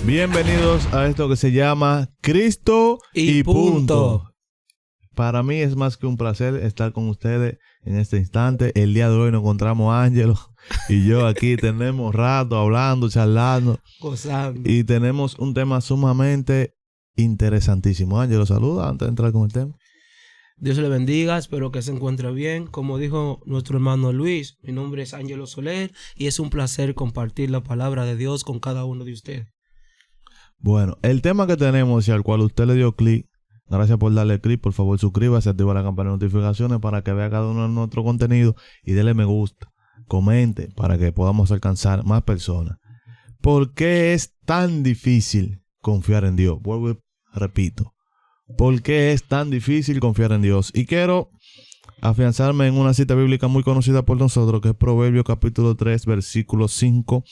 Bienvenidos a esto que se llama Cristo y punto. Para mí es más que un placer estar con ustedes en este instante. El día de hoy nos encontramos Ángelo y yo aquí. Tenemos rato hablando, charlando, gozando. Y tenemos un tema sumamente interesantísimo. Ángelo, saluda antes de entrar con el tema. Dios le bendiga, espero que se encuentre bien. Como dijo nuestro hermano Luis, mi nombre es Ángelo Soler y es un placer compartir la palabra de Dios con cada uno de ustedes. Bueno, el tema que tenemos y al cual usted le dio clic, gracias por darle clic, por favor suscríbase, activa la campana de notificaciones para que vea cada uno de nuestro contenido y dele me gusta, comente para que podamos alcanzar más personas. ¿Por qué es tan difícil confiar en Dios? Vuelvo y repito. ¿Por qué es tan difícil confiar en Dios? Y quiero afianzarme en una cita bíblica muy conocida por nosotros, que es Proverbios capítulo 3, versículos 5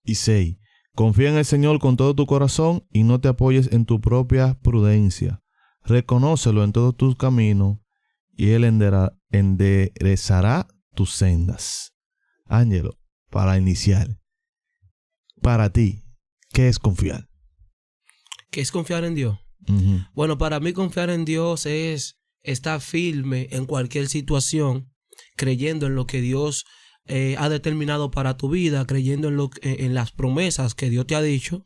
y 6. Confía en el Señor con todo tu corazón y no te apoyes en tu propia prudencia. Reconócelo en todos tus caminos y Él enderezará tus sendas. Ángelo, para iniciar, para ti, ¿qué es confiar? ¿Qué es confiar en Dios? Uh-huh. Bueno, para mí confiar en Dios es estar firme en cualquier situación, creyendo en lo que Dios ha determinado para tu vida, creyendo en las promesas que Dios te ha dicho.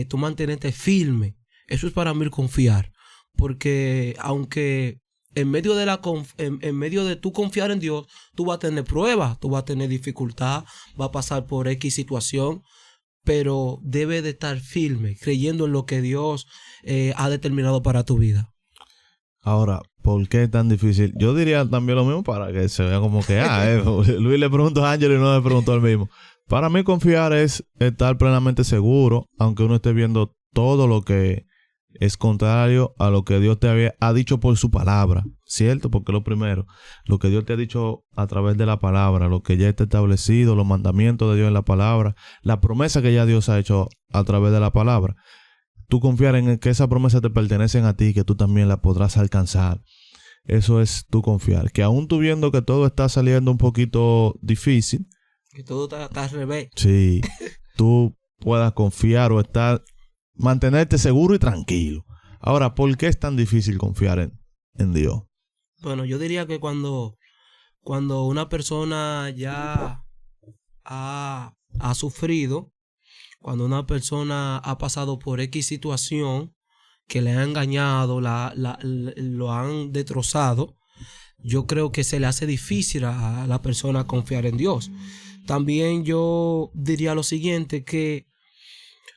Tú mantenerte firme. Eso es para mí confiar. Porque aunque en medio de tu confiar en Dios, tú vas a tener pruebas, tú vas a tener dificultad, vas a pasar por X situación, pero debe de estar firme, creyendo en lo que Dios ha determinado para tu vida. Ahora, ¿por qué es tan difícil? Yo diría también lo mismo para que se vea como que, Luis le preguntó a Ángel y no le preguntó al mismo. Para mí confiar es estar plenamente seguro, aunque uno esté viendo todo lo que es contrario a lo que Dios te ha dicho por su palabra, ¿cierto? Porque lo primero, lo que Dios te ha dicho a través de la palabra, lo que ya está establecido, los mandamientos de Dios en la palabra, la promesa que ya Dios ha hecho a través de la palabra. Tú confiar en que esa promesa te pertenecen a ti, que tú también la podrás alcanzar. Eso es tú confiar. Que aún tú viendo que todo está saliendo un poquito difícil, que todo está al revés. Sí, tú puedas confiar o mantenerte seguro y tranquilo. Ahora, ¿por qué es tan difícil confiar en Dios? Bueno, yo diría que cuando una persona ya ha sufrido, cuando una persona ha pasado por X situación que le ha engañado, lo han destrozado, yo creo que se le hace difícil a la persona confiar en Dios. También yo diría lo siguiente, que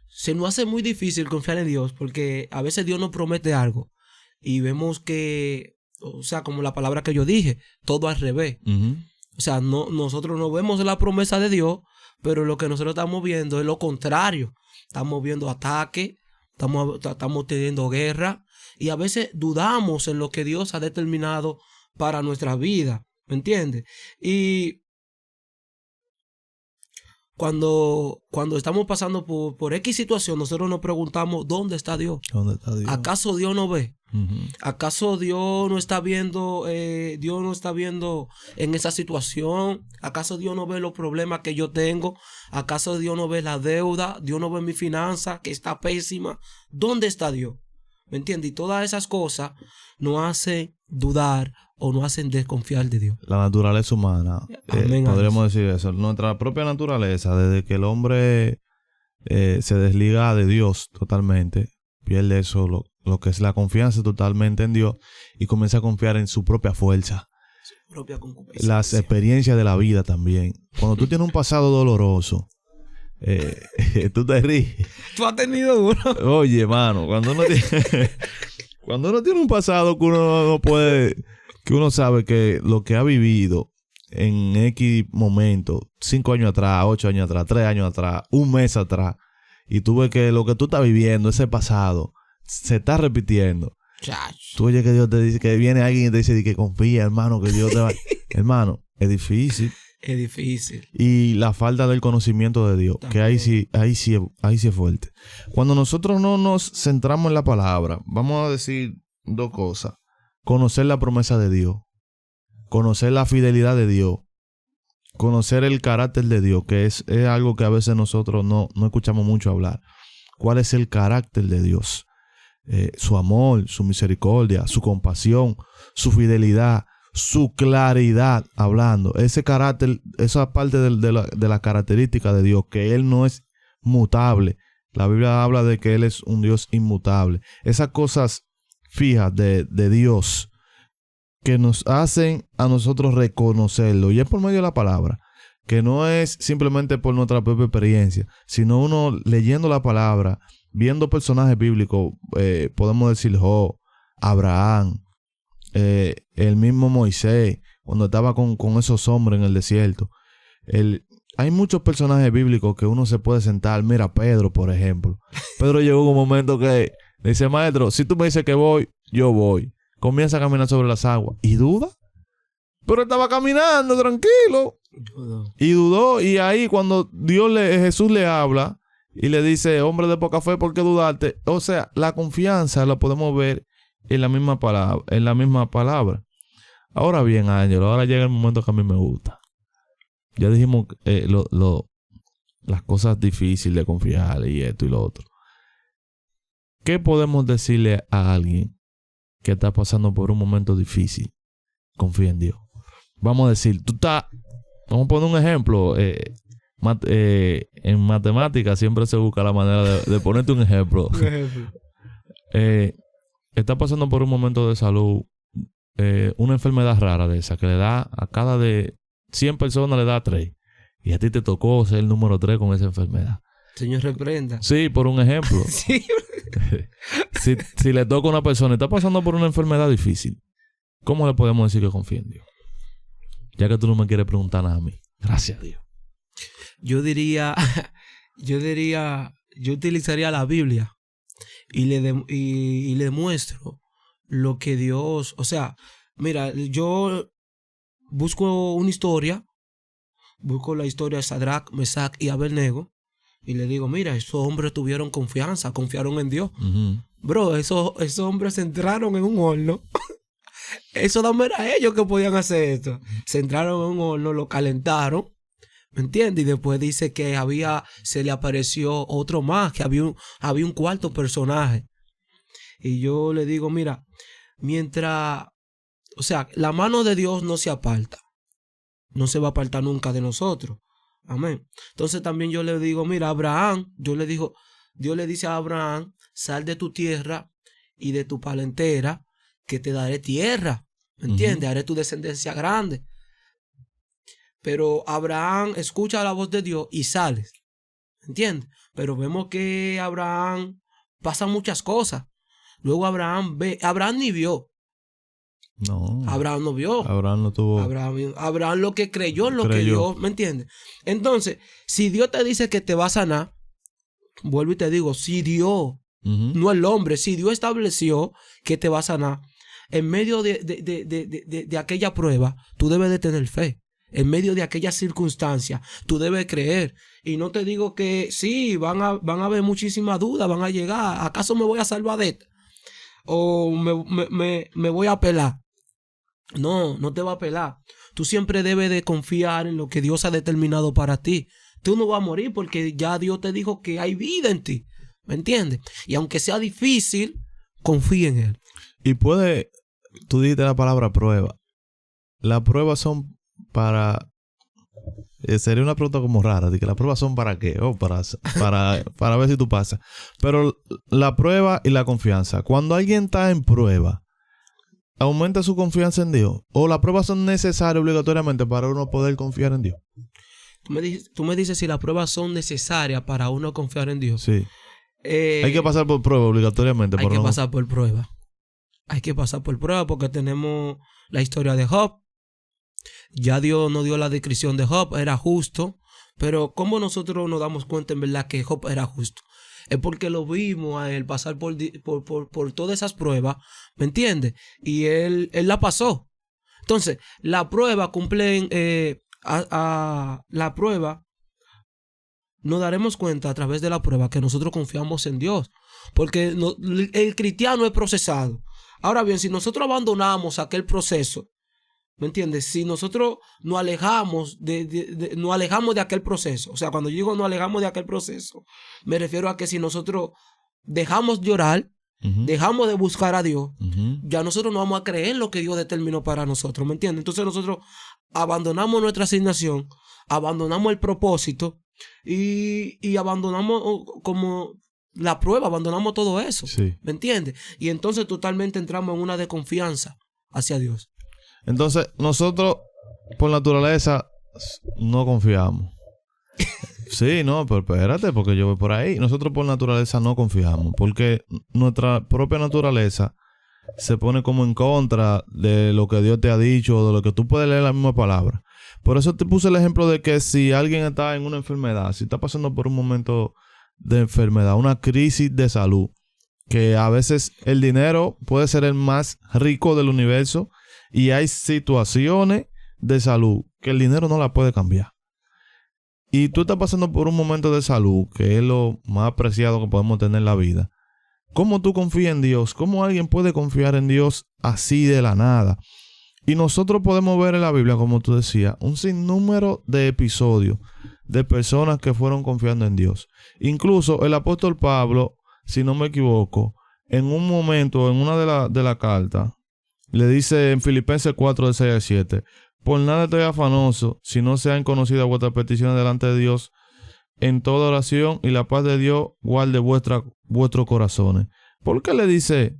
se nos hace muy difícil confiar en Dios porque a veces Dios nos promete algo y vemos que, o sea, como la palabra que yo dije, todo al revés. Uh-huh. O sea, nosotros no vemos la promesa de Dios, pero lo que nosotros estamos viendo es lo contrario. Estamos viendo ataques, estamos teniendo guerra y a veces dudamos en lo que Dios ha determinado para nuestra vida, ¿me entiendes? Y cuando estamos pasando por X situación, nosotros nos preguntamos, ¿dónde está Dios? ¿Dónde está Dios? ¿Acaso Dios no ve? Uh-huh. ¿Acaso Dios no está viendo en esa situación? ¿Acaso Dios no ve los problemas que yo tengo? ¿Acaso Dios no ve la deuda? ¿Dios no ve mi finanza que está pésima? ¿Dónde está Dios? ¿Me entiendes? Y todas esas cosas nos hacen dudar o nos hacen desconfiar de Dios. La naturaleza humana, podríamos decir eso. Nuestra propia naturaleza, desde que el hombre se desliga de Dios totalmente, pierde eso, lo que es la confianza totalmente en Dios y comienza a confiar en su propia fuerza. Su propia concupiscencia. Las experiencias de la vida también. Cuando tú tienes un pasado doloroso, tú te ríes. Tú has tenido duro. Oye, mano, cuando uno tiene un pasado que uno no puede, que uno sabe que lo que ha vivido en X momento, 5 años atrás, 8 años atrás, 3 años atrás, un mes atrás, y tú ves que lo que tú estás viviendo, ese pasado, se está repitiendo. Chacho. Tú oyes que Dios te dice, que viene alguien y te dice que confía, hermano, que Dios te va. Hermano, es difícil. Es difícil. Y la falta del conocimiento de Dios, también. Que ahí sí es fuerte. Cuando nosotros no nos centramos en la palabra, vamos a decir dos cosas. Conocer la promesa de Dios, conocer la fidelidad de Dios, conocer el carácter de Dios, que es algo que a veces nosotros no escuchamos mucho hablar. cuál es el carácter de Dios. Su amor, su misericordia, su compasión, su fidelidad, su claridad hablando. Ese carácter, esa parte de la característica de Dios, que Él no es mutable. La Biblia habla de que Él es un Dios inmutable. Esas cosas fijas de Dios que nos hacen a nosotros reconocerlo. Y es por medio de la palabra. Que no es simplemente por nuestra propia experiencia, sino uno leyendo la palabra, viendo personajes bíblicos, podemos decir Job, Abraham, el mismo Moisés, cuando estaba con esos hombres en el desierto. Hay muchos personajes bíblicos que uno se puede sentar. Mira, Pedro, por ejemplo. Pedro llegó un momento que dice, maestro, si tú me dices que voy, yo voy. Comienza a caminar sobre las aguas. ¿Y duda? Pero estaba caminando tranquilo. Y dudó. Y ahí cuando Jesús le habla y le dice, hombre de poca fe, ¿por qué dudaste? O sea, la confianza la podemos ver en la misma palabra. Ahora bien, Ángelo, ahora llega el momento que a mí me gusta. Ya dijimos las cosas difíciles de confiar y esto y lo otro. ¿Qué podemos decirle a alguien que está pasando por un momento difícil? Confía en Dios. Vamos a decir, vamos a poner un ejemplo. En matemáticas siempre se busca la manera de ponerte un ejemplo. Un ejemplo. Está pasando por un momento de salud, una enfermedad rara de esa, que le da a cada de 100 personas le da 3. Y a ti te tocó ser el número 3 con esa enfermedad. Señor, reprenda. Sí, por un ejemplo. Sí. si le toca a una persona y está pasando por una enfermedad difícil, ¿cómo le podemos decir que confía en Dios? Ya que tú no me quieres preguntar nada a mí. Gracias a Dios. Yo utilizaría la Biblia y le muestro lo que Dios, o sea, mira, yo busco una historia, busco la historia de Sadrach, Mesach y Abednego y le digo, mira, esos hombres tuvieron confianza, confiaron en Dios. Uh-huh. Bro, esos hombres entraron en un horno. Eso no era ellos que podían hacer esto. Se entraron en un horno, lo calentaron, ¿me entiendes? Y después dice que se le apareció otro más, que había un cuarto personaje. Y yo le digo, mira, o sea, la mano de Dios no se aparta. No se va a apartar nunca de nosotros. Amén. Entonces también yo le digo, mira, Abraham, Dios le dice a Abraham, sal de tu tierra y de tu parentela, que te daré tierra. ¿Me entiendes? Haré tu descendencia grande. Pero Abraham escucha la voz de Dios y sale. ¿Me entiendes? Pero vemos que Abraham pasa muchas cosas. Luego Abraham ni vio. No. Abraham no vio. Abraham no tuvo. Abraham lo que creyó en lo que Dios, ¿me entiendes? Entonces, si Dios te dice que te va a sanar, vuelvo y te digo, si Dios, no el hombre, si Dios estableció que te va a sanar, en medio de aquella prueba, tú debes de tener fe. En medio de aquella circunstancia, tú debes creer. Y no te digo que sí, van a haber muchísimas dudas, van a llegar. ¿Acaso me voy a salvar de esto? ¿O me voy a pelar? No te va a pelar. Tú siempre debes de confiar en lo que Dios ha determinado para ti. Tú no vas a morir porque ya Dios te dijo que hay vida en ti. ¿Me entiendes? Y aunque sea difícil, confía en Él. Y tú dijiste la palabra prueba. Las pruebas son para... sería una pregunta como rara, de que las pruebas son para qué, para ver si tú pasas. Pero la prueba y la confianza. Cuando alguien está en prueba, ¿aumenta su confianza en Dios? ¿O las pruebas son necesarias obligatoriamente para uno poder confiar en Dios? Tú me dices si las pruebas son necesarias para uno confiar en Dios. Sí. Hay que pasar por prueba obligatoriamente. Hay que pasar por prueba. Hay que pasar por prueba porque tenemos la historia de Job. Ya Dios nos dio la descripción de Job, era justo, pero ¿cómo nosotros nos damos cuenta en verdad que Job era justo? Es porque lo vimos a él pasar por todas esas pruebas, ¿me entiendes? Y él la pasó. Entonces, la prueba la prueba, nos daremos cuenta a través de la prueba que nosotros confiamos en Dios, porque el cristiano es procesado. Ahora bien, si nosotros abandonamos aquel proceso, ¿Me entiendes? Si nosotros nos alejamos nos alejamos de aquel proceso. O sea, cuando yo digo nos alejamos de aquel proceso, me refiero a que si nosotros dejamos de orar, dejamos de buscar a Dios, ya nosotros no vamos a creer en lo que Dios determinó para nosotros, ¿me entiendes? Entonces nosotros abandonamos nuestra asignación, abandonamos el propósito y abandonamos como la prueba, abandonamos todo eso, Sí. ¿me entiendes? Y entonces totalmente entramos en una desconfianza hacia Dios. Entonces, nosotros, por naturaleza, no confiamos. Sí, no, pero espérate, porque yo voy por ahí. Nosotros por naturaleza no confiamos, porque nuestra propia naturaleza se pone como en contra de lo que Dios te ha dicho o de lo que tú puedes leer la misma palabra. Por eso te puse el ejemplo de que si alguien está en una enfermedad, si está pasando por un momento de enfermedad, una crisis de salud, que a veces el dinero puede ser el más rico del universo y hay situaciones de salud que el dinero no la puede cambiar. Y tú estás pasando por un momento de salud, que es lo más preciado que podemos tener en la vida. ¿Cómo tú confías en Dios? ¿Cómo alguien puede confiar en Dios así de la nada? Y nosotros podemos ver en la Biblia, como tú decías, un sinnúmero de episodios de personas que fueron confiando en Dios. Incluso el apóstol Pablo, si no me equivoco, en un momento, en una de la carta, le dice en Filipenses 4, de 6 al 7, por nada estoy afanoso, si no sean conocidas vuestras peticiones delante de Dios, en toda oración, y la paz de Dios guarde vuestros corazones. ¿Por qué le dice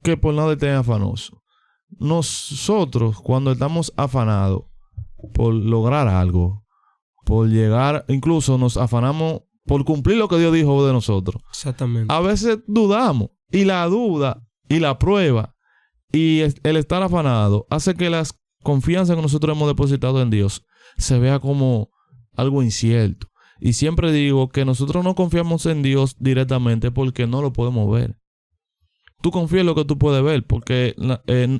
que por nada estén afanoso? Nosotros, cuando estamos afanados por lograr algo, por llegar, incluso nos afanamos por cumplir lo que Dios dijo de nosotros. Exactamente. A veces dudamos, y la duda y la prueba y el estar afanado hace que la confianza que nosotros hemos depositado en Dios se vea como algo incierto. Y siempre digo que nosotros no confiamos en Dios directamente porque no lo podemos ver. Tú confías en lo que tú puedes ver porque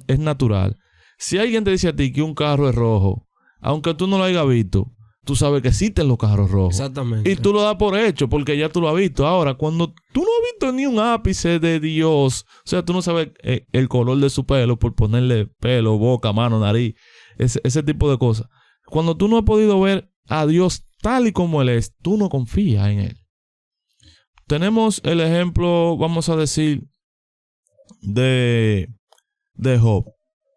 es natural. Si alguien te dice a ti que un carro es rojo, aunque tú no lo hayas visto, tú sabes que existen los carros rojos. Exactamente. Y tú lo das por hecho porque ya tú lo has visto. Ahora, cuando tú no has visto ni un ápice de Dios, o sea, tú no sabes el color de su pelo por ponerle pelo, boca, mano, nariz, ese tipo de cosas. Cuando tú no has podido ver a Dios tal y como Él es, tú no confías en Él. Tenemos el ejemplo, vamos a decir, de Job.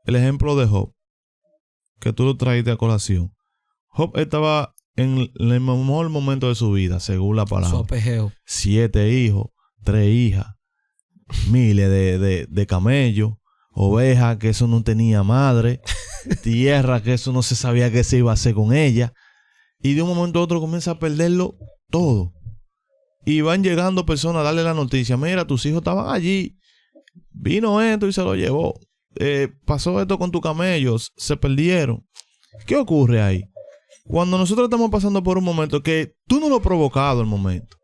El ejemplo de Job, que tú lo traíste a colación. Job estaba en el mejor momento de su vida, según la palabra. Su apogeo. 7 hijos, 3 hijas, miles de camellos, ovejas, que eso no tenía madre, tierra, que eso no se sabía qué se iba a hacer con ella. Y de un momento a otro comienza a perderlo todo. Y van llegando personas a darle la noticia. Mira, tus hijos estaban allí. Vino esto y se lo llevó. Pasó esto con tus camellos. Se perdieron. ¿Qué ocurre ahí? Cuando nosotros estamos pasando por un momento que tú no lo has provocado el momento.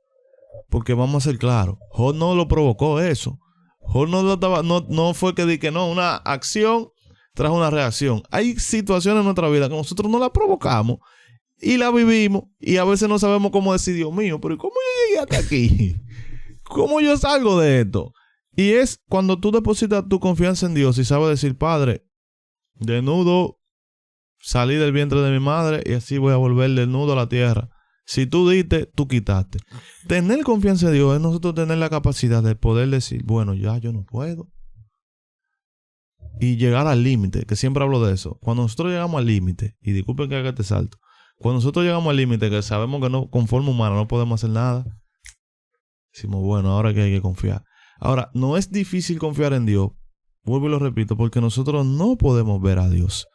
Porque vamos a ser claros. Job no lo provocó eso. Job no fue que di que no. Una acción trajo una reacción. Hay situaciones en nuestra vida que nosotros no las provocamos. Y la vivimos y a veces no sabemos cómo decir, Dios mío, pero ¿cómo yo llegué hasta aquí? ¿Cómo yo salgo de esto? Y es cuando tú depositas tu confianza en Dios y sabes decir, Padre, desnudo salí del vientre de mi madre y así voy a volver desnudo a la tierra. Si tú diste, tú quitaste. Tener confianza en Dios es nosotros tener la capacidad de poder decir, bueno, ya yo no puedo. Y llegar al límite, que siempre hablo de eso. Cuando nosotros llegamos al límite, y disculpen que haga este salto, cuando nosotros llegamos al límite, que sabemos que no, con forma humana no podemos hacer nada, decimos, bueno, ahora que hay que confiar. Ahora, no es difícil confiar en Dios, vuelvo y lo repito, porque nosotros no podemos ver a Dios.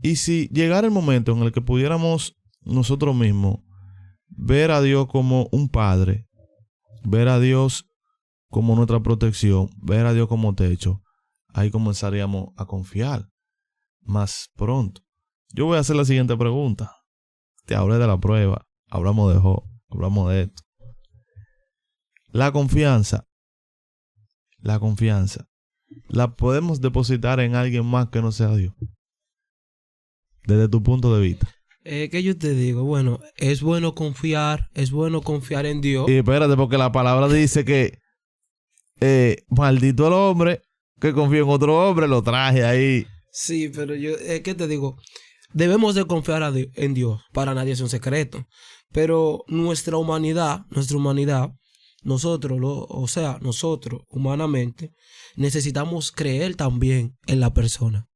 Y si llegara el momento en el que pudiéramos nosotros mismos ver a Dios como un padre, ver a Dios como nuestra protección, ver a Dios como techo, ahí comenzaríamos a confiar más pronto. Yo voy a hacer la siguiente pregunta. Te hablé de la prueba, hablamos de Job, hablamos de esto. La confianza, ¿la podemos depositar en alguien más que no sea Dios? Desde tu punto de vista. ¿Qué yo te digo? Bueno, es bueno confiar en Dios. Y espérate, porque la palabra dice que maldito el hombre que confía en otro hombre, lo traje ahí. Sí, pero yo, ¿qué te digo? Debemos de confiar en Dios. Para nadie es un secreto. Pero nuestra humanidad, nosotros, nosotros humanamente, necesitamos creer también en la persona.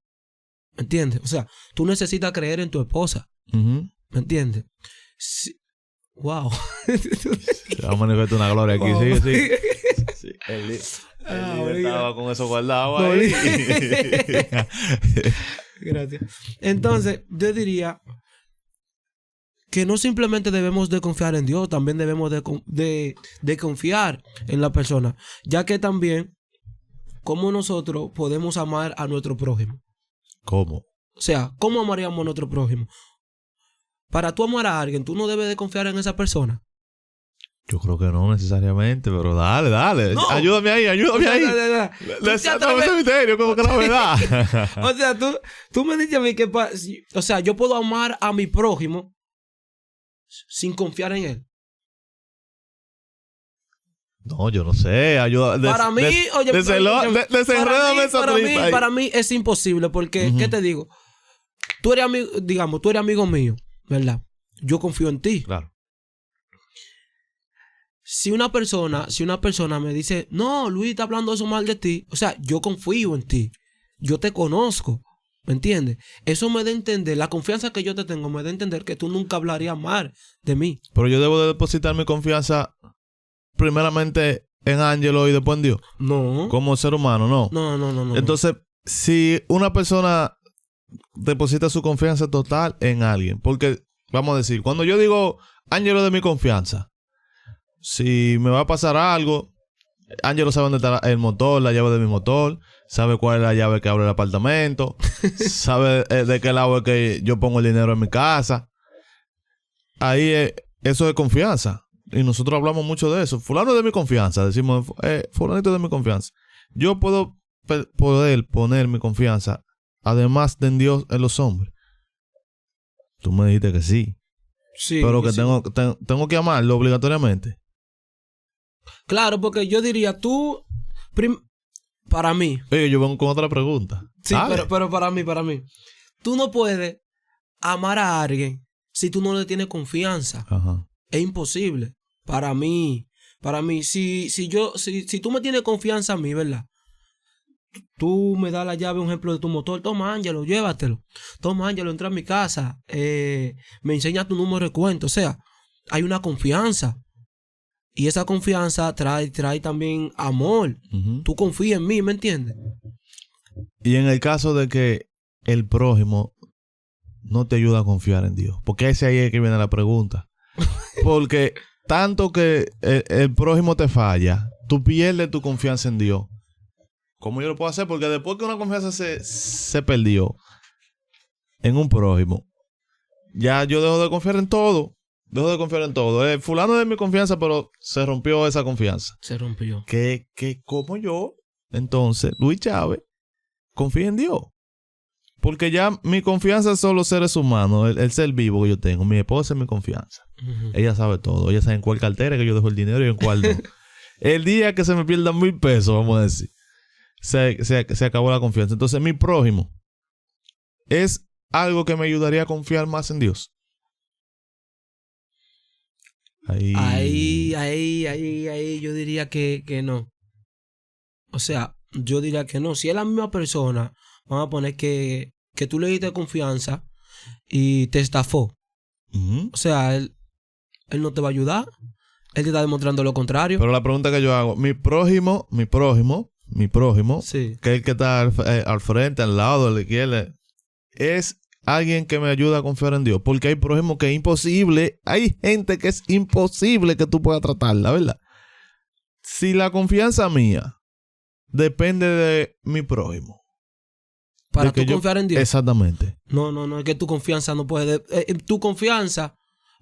¿Me entiendes? O sea, tú necesitas creer en tu esposa. Ujú. ¿Me entiendes? Sí. Wow. Vamos a manifestar una gloria aquí. Wow. Sí. Sí. El líder estaba con eso guardado No, ahí. Gracias. Entonces, yo diría que no simplemente debemos de confiar en Dios, también debemos de confiar en la persona, ya que también, ¿cómo nosotros podemos amar a nuestro prójimo? ¿Cómo? O sea, ¿cómo amaríamos a nuestro prójimo? Para tú amar a alguien, tú no debes de confiar en esa persona. Yo creo que no necesariamente, pero dale. No. Ayúdame ahí. O sea, Desátame ese misterio, como que la verdad. o sea, tú me dices a mí que... O sea, yo puedo amar a mi prójimo sin confiar en él. No, yo no sé. Ayuda. Para mí, oye, desenrédame esa tripa ahí. para mí es imposible porque, ¿qué te digo? Tú eres amigo, digamos, tú eres amigo mío, ¿verdad? Yo confío en ti. Claro. Si una persona me dice, no, Luis está hablando eso mal de ti, o sea, yo confío en ti, yo te conozco, ¿me entiendes? Eso me da a entender, la confianza que yo te tengo me da a entender que tú nunca hablarías mal de mí. Pero yo debo de depositar mi confianza primeramente en Ángelo y después en Dios. No. Como ser humano, no. No. Entonces, si una persona deposita su confianza total en alguien, porque, vamos a decir, cuando yo digo Ángelo de mi confianza, si me va a pasar algo, Ángelo sabe dónde está el motor, la llave de mi motor, sabe cuál es la llave que abre el apartamento, sabe de qué lado es que yo pongo el dinero en mi casa. Ahí eso es confianza. Y nosotros hablamos mucho de eso. Fulano es de mi confianza. Decimos, fulanito es de mi confianza. Yo puedo poder poner mi confianza, además de en Dios, en los hombres. Tú me dijiste que sí. Sí. Pero que sí. tengo que amarlo obligatoriamente. Claro, porque yo diría, para mí. Oye, yo vengo con otra pregunta. Sí, pero para mí. Tú no puedes amar a alguien si tú no le tienes confianza. Ajá. Es imposible. Para mí, si tú me tienes confianza a mí, ¿verdad? Tú me das la llave, un ejemplo de tu motor. Toma, Ángelo, llévatelo. Toma, Ángelo, entra a mi casa. Me enseña tu número de cuenta. O sea, hay una confianza. Y esa confianza trae también amor. Uh-huh. Tú confías en mí, ¿me entiendes? Y en el caso de que el prójimo no te ayuda a confiar en Dios. Porque ese ahí es que viene la pregunta. Porque tanto que el prójimo te falla, tú pierdes tu confianza en Dios. ¿Cómo yo lo puedo hacer? Porque después que una confianza se perdió en un prójimo, ya yo dejo de confiar en todo. Fulano es de mi confianza, pero se rompió esa confianza. Se rompió. Que como yo, entonces, Luis Chávez, confía en Dios. Porque ya mi confianza son los seres humanos, el ser vivo que yo tengo. Mi esposa es mi confianza. Uh-huh. Ella sabe todo. Ella sabe en cuál cartera que yo dejo el dinero y en cuál no. El día que se me pierdan 1,000 pesos, vamos a decir, se acabó la confianza. Entonces, mi prójimo es algo que me ayudaría a confiar más en Dios. Ahí yo diría que no. O sea, yo diría que no. Si es la misma persona, vamos a poner que tú le diste confianza y te estafó. Uh-huh. O sea, él no te va a ayudar. Él te está demostrando lo contrario. Pero la pregunta que yo hago, mi prójimo, sí, que es el que está al frente, al lado, a la izquierda, es alguien que me ayuda a confiar en Dios. Porque hay prójimos que es imposible, hay gente que es imposible que tú puedas tratarla, ¿verdad? Si la confianza mía depende de mi prójimo. Para tú confiar en Dios. Exactamente. No, es que tu confianza no puede... tu confianza...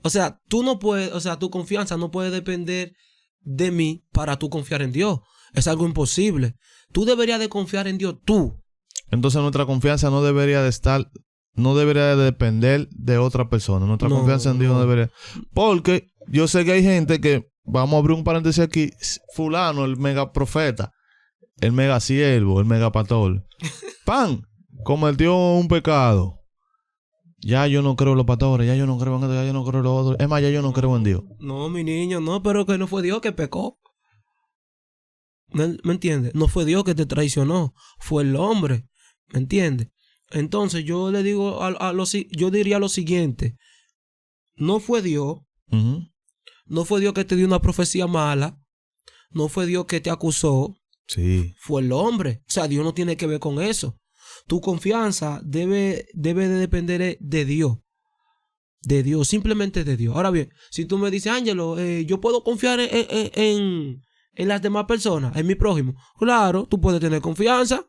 O sea, tu confianza no puede depender de mí para tú confiar en Dios. Es algo imposible. Tú deberías de confiar en Dios tú. Entonces nuestra confianza no debería de depender de otra persona. Nuestra confianza en Dios no debería. Porque yo sé que hay gente que, vamos a abrir un paréntesis aquí, fulano, el mega profeta, el mega siervo, el mega pastor. ¡Pam! cometió un pecado. Ya yo no creo en los pastores, ya yo no creo en esto, ya yo no creo en lo otro. Es más, ya yo no creo en Dios. No, mi niño, no, pero que no fue Dios que pecó. ¿Me entiendes? No fue Dios que te traicionó, fue el hombre. ¿Me entiendes? Entonces yo le digo yo diría lo siguiente. No fue Dios. Ujú. No fue Dios que te dio una profecía mala. No fue Dios que te acusó. Sí. Fue el hombre. O sea, Dios no tiene que ver con eso. Tu confianza debe de depender de Dios. De Dios, simplemente de Dios. Ahora bien, si tú me dices, Ángelo, yo puedo confiar en las demás personas, en mi prójimo. Claro, tú puedes tener confianza.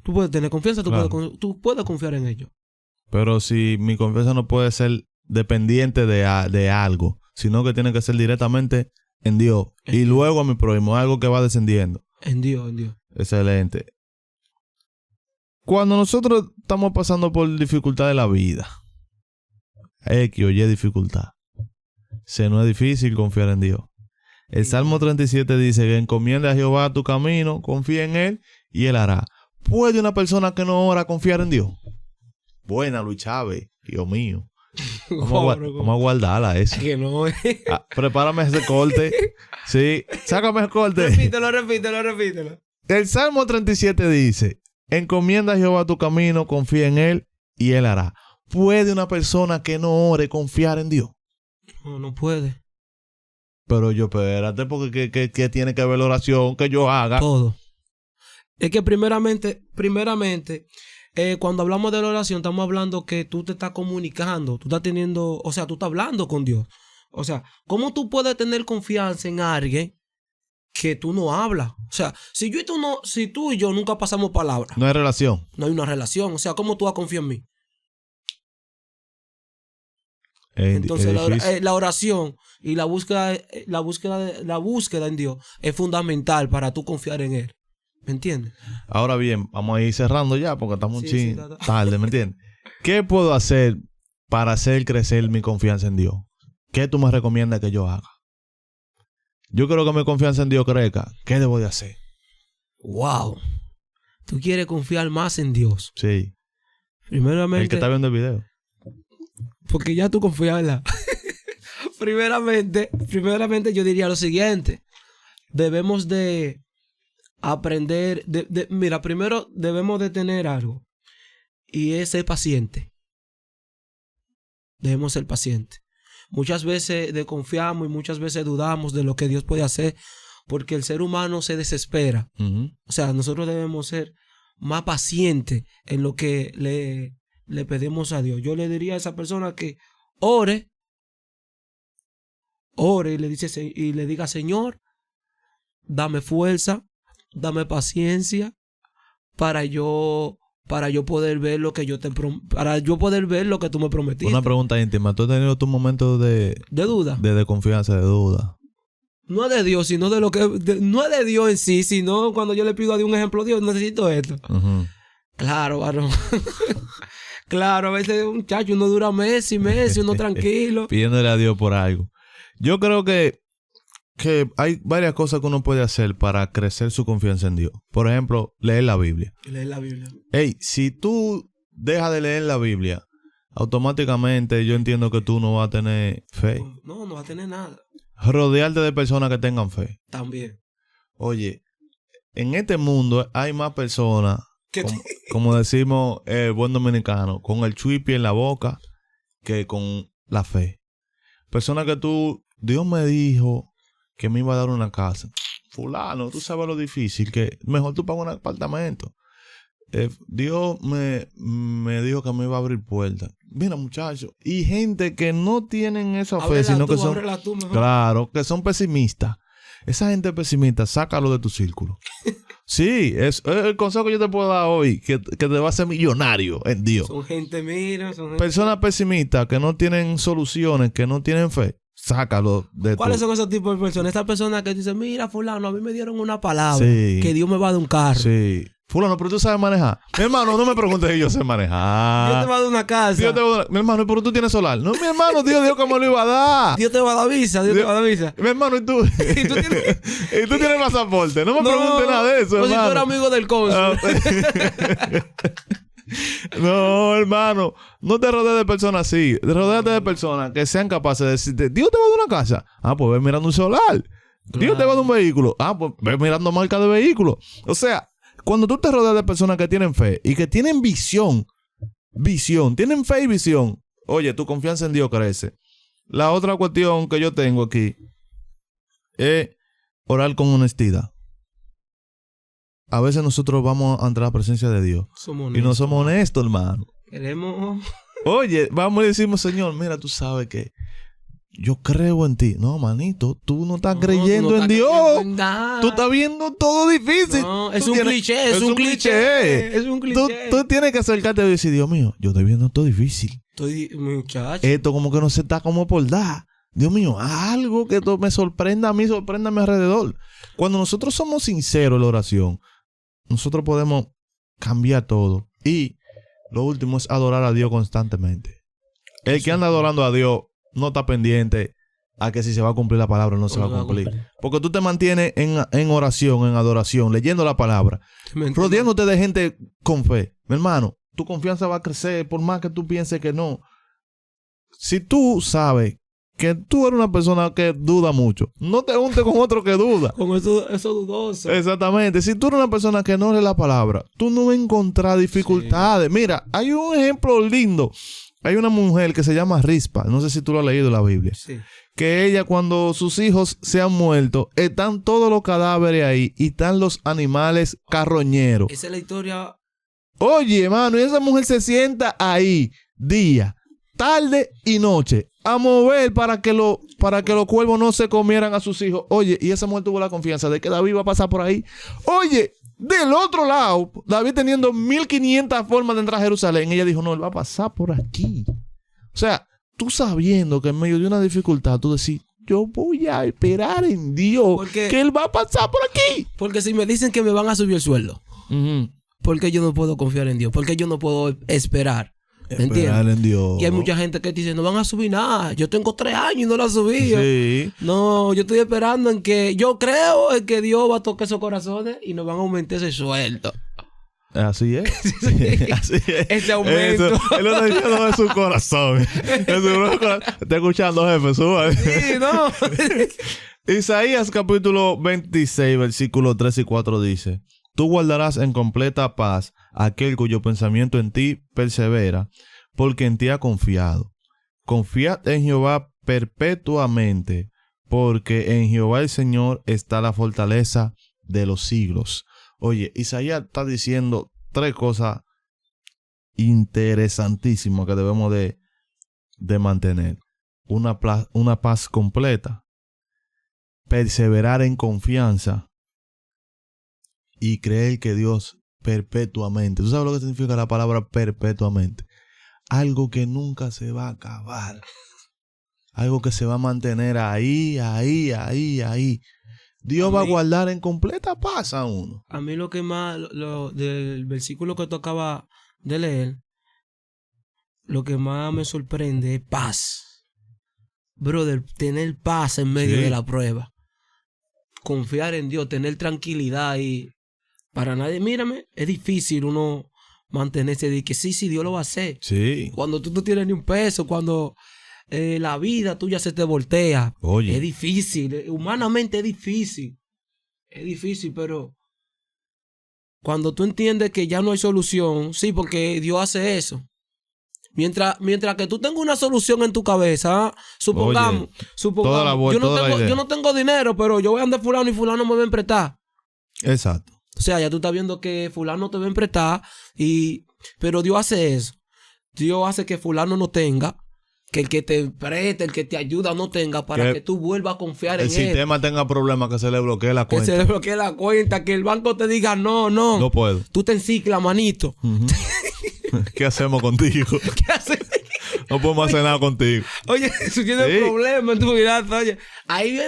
Tú puedes tener confianza, Claro. tú puedes confiar en ellos. Pero si mi confianza no puede ser dependiente de algo, sino que tiene que ser directamente en Dios. Y luego a mi prójimo, algo que va descendiendo. En Dios, en Dios. Excelente. Cuando nosotros estamos pasando por dificultad de la vida, X o Y dificultad, se nos es difícil confiar en Dios. El Salmo 37 dice que encomienda a Jehová tu camino, confía en Él y Él hará. ¿Puede una persona que no ora confiar en Dios? Buena, Luis Chávez, Dios mío. Vamos a guardarla esa. Que no. Prepárame ese corte. Sí, sácame el corte. Repítelo. El Salmo 37 dice, encomienda a Jehová tu camino, confía en Él y Él hará. ¿Puede una persona que no ore confiar en Dios? No puede. Pero yo, espérate, porque ¿qué tiene que ver la oración que yo haga? Todo. Es que primeramente, cuando hablamos de la oración, estamos hablando que tú te estás comunicando, tú estás teniendo, o sea, tú estás hablando con Dios. O sea, ¿cómo tú puedes tener confianza en alguien que tú no hablas? O sea, si tú y yo nunca pasamos palabras, No hay relación. no hay una relación. O sea, ¿cómo tú vas a confiar en mí? Entonces, la oración y la búsqueda en Dios es fundamental para tú confiar en Él. ¿Me entiendes? Ahora bien, vamos a ir cerrando ya porque estamos Sí, tarde, ¿me entiendes? ¿Qué puedo hacer para hacer crecer mi confianza en Dios? ¿Qué tú me recomiendas que yo haga? Yo quiero que mi confianza en Dios crezca. ¿Qué debo de hacer? ¡Wow! Tú quieres confiar más en Dios. Sí. Primeramente, El que está viendo el video. porque ya tú confías en la... primeramente yo diría lo siguiente. Debemos de aprender... Mira, primero debemos de tener algo. Y es ser paciente. Debemos ser pacientes. Muchas veces desconfiamos y muchas veces dudamos de lo que Dios puede hacer porque el ser humano se desespera. Uh-huh. O sea, nosotros debemos ser más pacientes en lo que le pedimos a Dios. Yo le diría a esa persona que ore y le diga, Señor, dame fuerza, dame paciencia para yo poder ver lo que para yo poder ver lo que tú me prometiste. Una pregunta íntima. ¿Tú has tenido tu momento de duda? De desconfianza, de duda. No es de Dios, sino de lo que... no es de Dios en sí, sino cuando yo le pido a Dios un ejemplo. Dios, necesito esto. Uh-huh. Claro, varón. Claro, a veces, muchacho, uno dura meses y meses, uno tranquilo. Pidiéndole a Dios por algo. Yo creo que hay varias cosas que uno puede hacer para crecer su confianza en Dios. Por ejemplo, leer la Biblia. Leer la Biblia. Hey, si tú dejas de leer la Biblia, automáticamente yo entiendo que tú no vas a tener fe. No vas a tener nada. Rodearte de personas que tengan fe. También. Oye, en este mundo hay más personas, como decimos buen dominicano, con el chuipi en la boca que con la fe. Personas que Dios me dijo que me iba a dar una casa. Fulano, tú sabes lo difícil que mejor tú pagas un apartamento. Dios me dijo que me iba a abrir puertas. Mira, muchachos, y gente que no tienen esa fe, sino que son, claro, que son pesimistas. Esa gente pesimista, sácalo de tu círculo. Sí, es el consejo que yo te puedo dar hoy, que te va a hacer millonario en Dios. Son gente, personas pesimistas que no tienen soluciones, que no tienen fe. Sácalo de ¿Cuáles son esos tipos de personas? Estas personas que dicen, mira, fulano, a mí me dieron una palabra, que Dios me va a dar un carro. Sí. Fulano, pero tú sabes manejar. Mi hermano, no me preguntes si yo sé manejar. Dios te va a dar una casa. Mi hermano, pero tú tienes solar. No, mi hermano, Dios dijo que me lo iba a dar. Dios te va a dar visa, te va a dar visa. Mi hermano, ¿y tú? ¿Y tú tienes pasaporte? No me preguntes nada de eso, hermano. Si tú eres amigo del cónsul. No, hermano. No te rodees de personas así. Rodéate de personas que sean capaces de decirte, Dios te va a dar una casa. Ah, pues ve mirando un solar. Dios te va a dar un vehículo. Ah, pues ve mirando marca de vehículo. O sea, cuando tú te rodeas de personas que tienen fe y que tienen visión, tienen fe y visión, oye, tu confianza en Dios crece. La otra cuestión que yo tengo aquí es orar con honestidad. A veces nosotros vamos a entrar a la presencia de Dios y no somos honestos, hermano. Queremos... Oye, vamos y decimos, Señor, mira, tú sabes que yo creo en ti. No, manito, tú no estás creyendo en Dios. Tú estás viendo todo difícil. No, es un cliché, es un cliché. Es un cliché. Tú tienes que acercarte y decir, Dios mío, yo estoy viendo todo difícil. Muchacho. Esto como que no se está como por dar. Dios mío, algo que me sorprenda a mí, sorprenda a mi alrededor. Cuando nosotros somos sinceros en la oración, nosotros podemos cambiar todo. Y lo último es adorar a Dios constantemente. El que anda adorando a Dios no está pendiente a que si se va a cumplir la palabra o no se va a cumplir. Porque tú te mantienes en oración, en adoración, leyendo la palabra, rodeándote de gente con fe. Mi hermano, tu confianza va a crecer por más que tú pienses que no. Si tú sabes que tú eres una persona que duda mucho, no te juntes con otro que duda. Con eso dudoso. Exactamente. Si tú eres una persona que no lee la palabra, tú no vas a encontrar dificultades. Sí. Mira, hay un ejemplo lindo. Hay una mujer que se llama Rispa. No sé si tú lo has leído en la Biblia. Sí. Que ella, cuando sus hijos se han muerto, están todos los cadáveres ahí y están los animales carroñeros. Esa es la historia. Oye, hermano, y esa mujer se sienta ahí día, tarde y noche a mover para que los cuervos no se comieran a sus hijos. Oye, y esa mujer tuvo la confianza de que David va a pasar por ahí. Oye, del otro lado, David teniendo 1500 formas de entrar a Jerusalén, ella dijo, no, él va a pasar por aquí. O sea, tú sabiendo que en medio de una dificultad, tú decís, yo voy a esperar en Dios que él va a pasar por aquí. Porque si me dicen que me van a subir el sueldo, ¿por qué yo no puedo confiar en Dios? ¿Por qué yo no puedo esperar? ¿Me entiendes? En Dios. Y hay mucha gente que dice, no van a subir nada. Yo tengo 3 años y no la he subido. Sí. No, yo estoy esperando en que... Yo creo en que Dios va a tocar esos corazones y nos van a aumentar ese sueldo. Así es. Así es. Ese aumento. Eso, él lo está diciendo de su corazón. Está escuchando, jefe. Suba. Sí, no. Isaías capítulo 26, versículos 3 y 4 dice: Tú guardarás en completa paz aquel cuyo pensamiento en ti persevera, porque en ti ha confiado. Confiad en Jehová perpetuamente, porque en Jehová el Señor está la fortaleza de los siglos. Oye, Isaías está diciendo 3 cosas interesantísimas que debemos de mantener. Una paz completa, perseverar en confianza y creer que Dios perpetuamente. ¿Tú sabes lo que significa la palabra perpetuamente? Algo que nunca se va a acabar. Algo que se va a mantener ahí. Dios va a guardar en completa paz a uno. A mí lo que más, del versículo que tú acabas de leer, lo que más me sorprende es paz. Brother, tener paz en medio de la prueba. Confiar en Dios, tener tranquilidad y para nadie, mírame, es difícil uno mantenerse de que sí, Dios lo va a hacer. Sí. Cuando tú no tienes ni un peso, cuando la vida tuya se te voltea. Oye. Es difícil, humanamente es difícil. Es difícil, pero cuando tú entiendes que ya no hay solución, sí, porque Dios hace eso. Mientras que tú tengas una solución en tu cabeza, supongamos, yo no tengo dinero, pero yo voy a andar fulano y fulano me va a prestar. Exacto. O sea, ya tú estás viendo que fulano te va a prestar, pero Dios hace eso. Dios hace que fulano no tenga, que el que te preste, el que te ayuda no tenga, para que tú vuelvas a confiar en él. El sistema tenga problemas, que se le bloquee la cuenta. Que se le bloquee la cuenta, que el banco te diga no. No puedo. Tú te enciclas, manito. ¿Qué hacemos contigo? ¿Qué hacemos? No podemos hacer nada contigo. Oye, eso tiene problemas en tu vida. Oye, ahí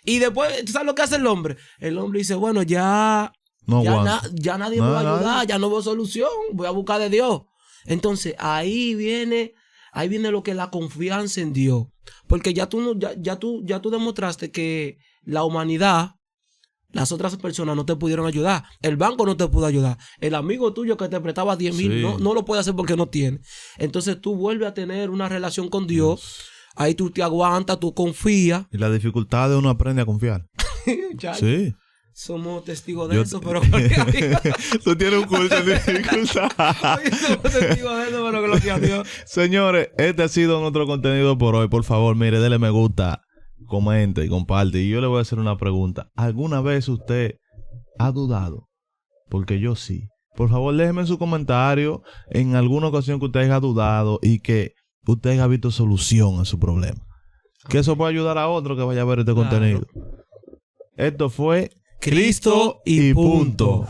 y después, ¿tú sabes lo que hace el hombre? El hombre dice, bueno, ya nadie me va a ayudar, ya no veo solución, voy a buscar de Dios. Entonces, ahí viene lo que es la confianza en Dios. Porque ya tú demostraste que la humanidad Las otras personas no te pudieron ayudar. El banco no te pudo ayudar. El amigo tuyo que te prestaba 10,000 Sí. no lo puede hacer porque no tiene. Entonces tú vuelves a tener una relación con Dios. Ahí tú te aguantas, tú confías. Y la dificultad de uno aprende a confiar. Ya, Sí. somos testigos de Yo- eso, pero gloria a Dios. Tú tienes un curso en dificultad. Oye, somos testigos de eso, pero gloria a Dios. Señores, este ha sido nuestro contenido por hoy. Por favor, mire, dele me gusta, comente y comparte. Y yo le voy a hacer una pregunta. ¿Alguna vez usted ha dudado? Porque yo sí. Por favor, déjeme en su comentario en alguna ocasión que usted haya dudado y que usted haya visto solución a su problema. Que eso puede ayudar a otro que vaya a ver este Claro. contenido. Esto fue Cristo y punto.